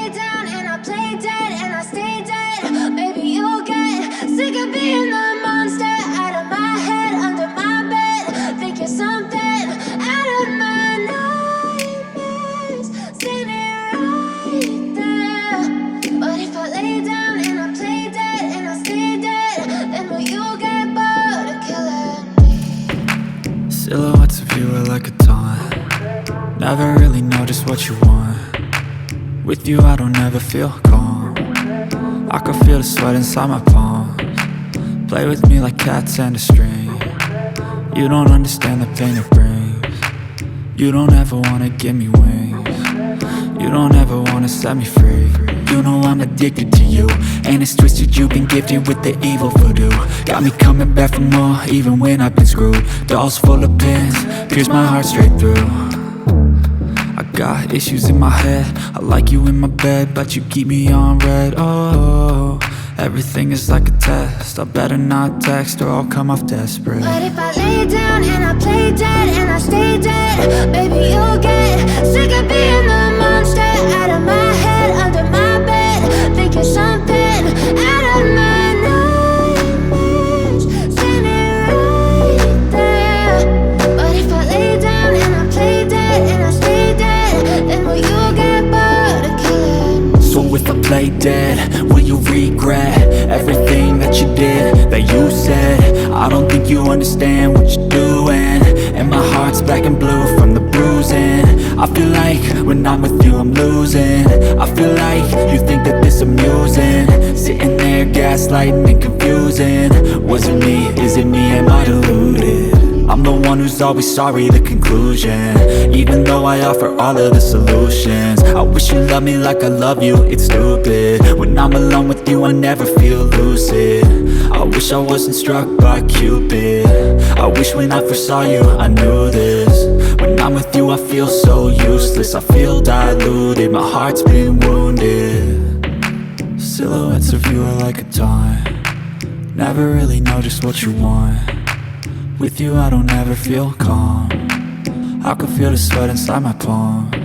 lay down and I play dead and I stay dead, maybe you'll get sick of being the monster out of my head, under my bed. Think you're something out of my nightmares, standing right there. But if I lay down and I play dead and I stay dead, then will you get bored of killing me? Silhouettes of you are like a taunt. Never really know just what you want. With you I don't ever feel calm. I can feel the sweat inside my palms. Play with me like cats and a string. You don't understand the pain it brings. You don't ever wanna give me wings. You don't ever wanna set me free. You know I'm addicted to you, and it's twisted, you've been gifted with the evil voodoo. Got me coming back for more, even when I've been screwed. Dolls full of pins, pierce my heart straight through. I got issues in my head, I like you in my bed, but you keep me on red. Oh, everything is like a test, I better not text or I'll come off desperate. But if I lay down and I play dead and I stay dead, baby you'll get sick of being the monster out of my head, under my bed. Think you're something out of my nightmares, standing right there. But if I lay down and I play dead and I stay dead, then will you get bored of killing me? So if I play dead, will you regret everything that you did, that you said? I don't think you understand what you're doing, and my heart's black and blue from the bruising. I feel like when I'm with you I'm losing. I feel like you think that this amusing, sitting there gaslighting and confusing. Was it me? Is it me? Am I deluded? I'm the one who's always sorry, the conclusion, even though I offer all of the solutions. I wish you loved me like I love you, it's stupid. When I'm alone with you I never feel lucid. I wish I wasn't struck by Cupid. I wish when I first saw you I knew this. When I'm with you I feel so useless, I feel diluted, my heart's been wounded. Silhouettes of you are like a taunt. Never really know just what you want. With you I don't ever feel calm. I can feel the sweat inside my palms.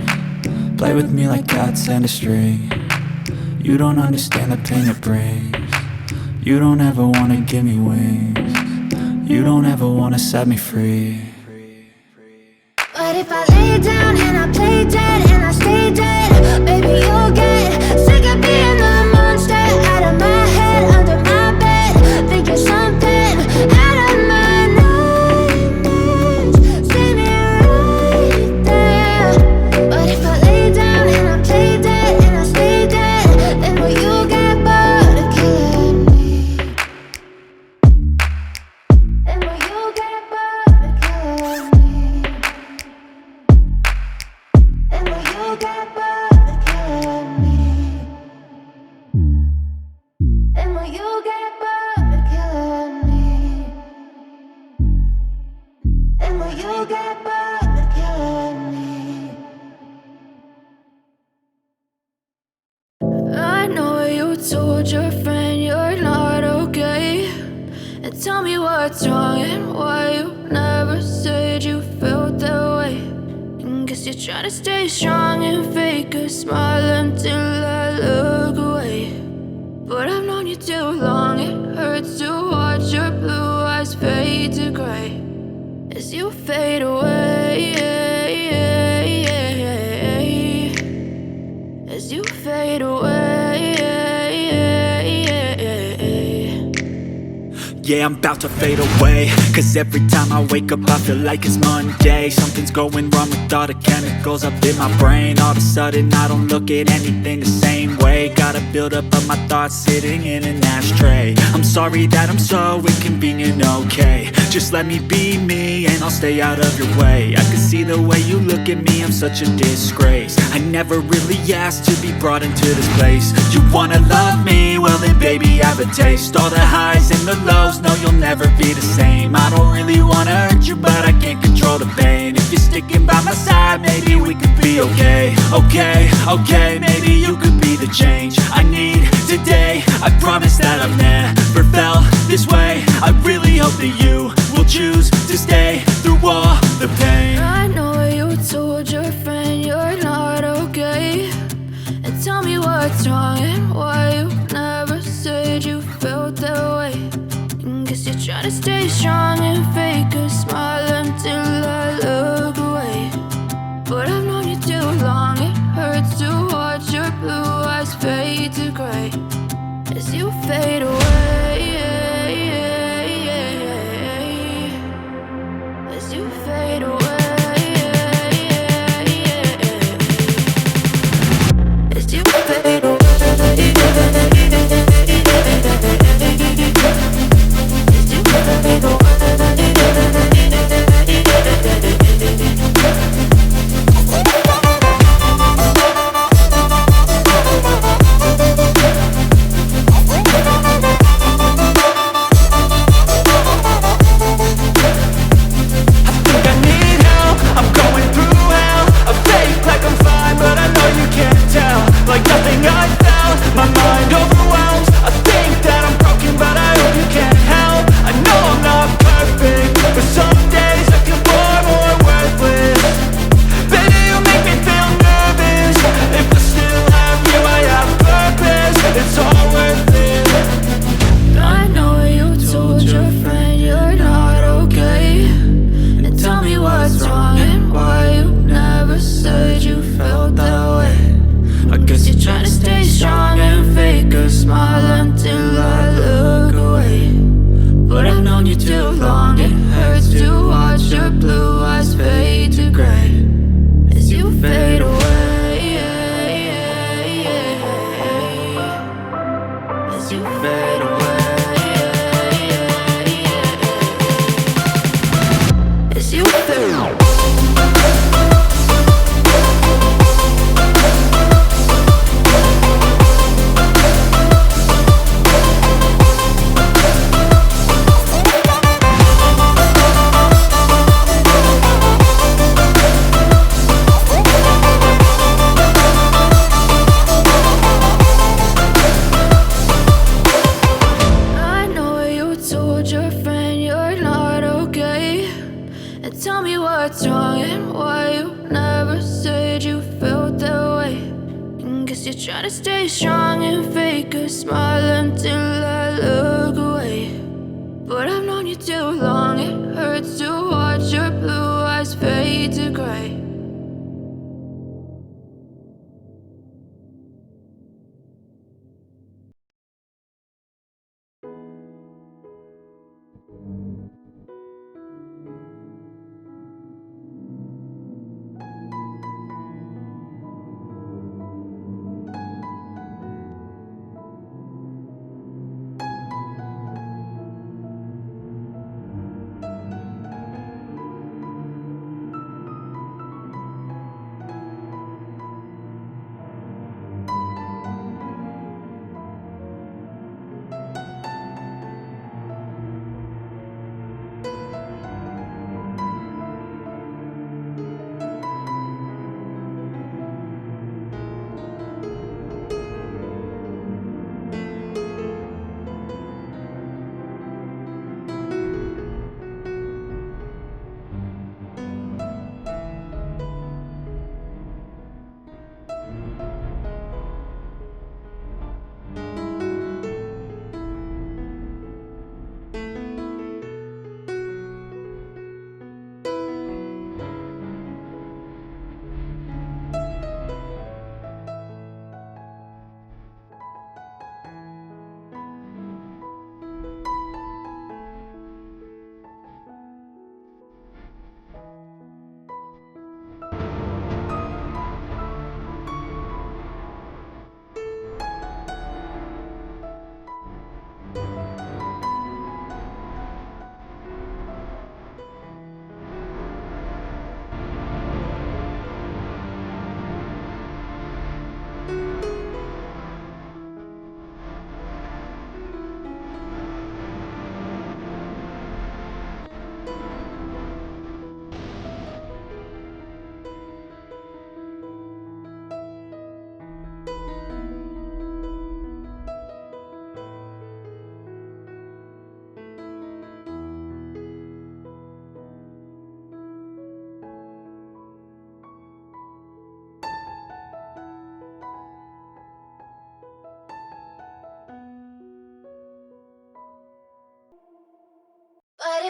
Play with me like cats and a string. You don't understand the pain it brings. You don't ever wanna give me wings. You don't ever wanna set me free. But if I lay down and I play dead and I stay dead, baby you'll get sick of being the monster out of my head, under my bed. Think you're something out of my nightmares, standing right there. But if I lay down and I play dead and I stay dead, then will you get bored of killing me? Then will you get bored of killing me? Then will you get bored of killing me? Then will you get bored of killing me? Then will you get bored of killing me? I know you told your friend you're not okay, and tell me what's wrong and why you never said you felt that way. And guess you're trying to stay strong and fake a smile until I look away. But I've known you too long, it hurts to watch your blue eyes fade to gray as you fade away, as you fade away. Yeah, I'm about to fade away, cause every time I wake up I feel like it's Monday. Something's going wrong with all the chemicals up in my brain. All of a sudden I don't look at anything the same way. Gotta build up of my thoughts sitting in an ashtray. I'm sorry that I'm so inconvenient, okay. Just let me be me and I'll stay out of your way. I can see the way you look at me, I'm such a disgrace. I never really asked to be brought into this place. You wanna love me? Well then baby I have a taste. All the highs and the lows, no you'll never be the same. I don't really wanna hurt you but I can't control the pain. If you're sticking by my side maybe we could be okay. Okay, maybe you could be the change I need today. I promise that I've never felt this way. I really hope that you will choose to stay through all the pain. I know you told your friend you're not okay, and tell me what what's wrong and why you never said you felt that way. And guess you're trying to stay strong and fake a smile until I look away. But I've known you too long, it hurts to watch your blue eyes fade to gray as you fade away. As you fade away. As you fade away. As you fade away. Like nothing I felt, my mind overwhelms. I think that I'm broken, but I hope you can't help. I know I'm not perfect, but some days I feel far more worthless. Baby, you make me feel nervous. If I still have you, I have purpose. It's all worth it. I know you told your friend you're not okay. And tell me what's wrong and why you never said you felt that way. I guess you're trying to stay strong and fake a smile until I look away. But I've known you too long, it hurts to watch your blue eyes fade to gray as you fade away. As you fade away. As you fade away. Tell me what's wrong and why you never said you felt that way. And guess you're trying to stay strong and fake a smile until I look away. But I've known you too long, it hurts to watch your blue eyes fade to gray.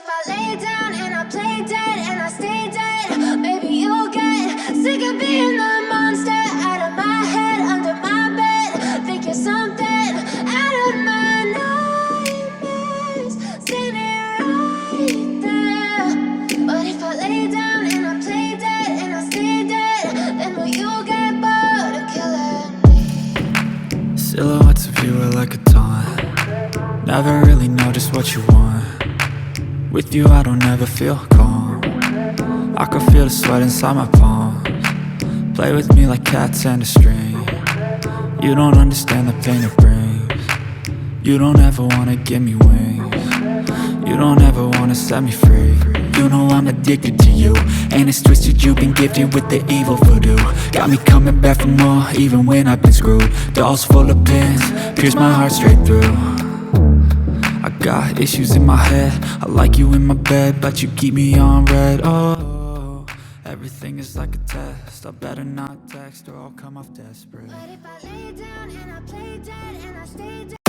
if I lay down and I play dead and I stay dead? Baby, you'll get sick of being the monster out of my head, under my bed. Think you're something out of my nightmares. See me right there. But if I lay down and I play dead and I stay dead, then will you get bored of killing me? Silhouettes of you are like a taunt. Never really know just what you want. With you I don't ever feel calm. I can feel the sweat inside my palms. Play with me like cats and a string. You don't understand the pain it brings. You don't ever wanna give me wings. You don't ever wanna set me free. You know I'm addicted to you, and it's twisted, you've been gifted with the evil voodoo. Got me coming back for more, even when I've been screwed. Dolls full of pins, pierce my heart straight through. I got issues in my head, I like you in my bed, but you keep me on red. Oh, everything is like a test, I better not text or I'll come off desperate. But if I lay down and I play dead and I stay dead.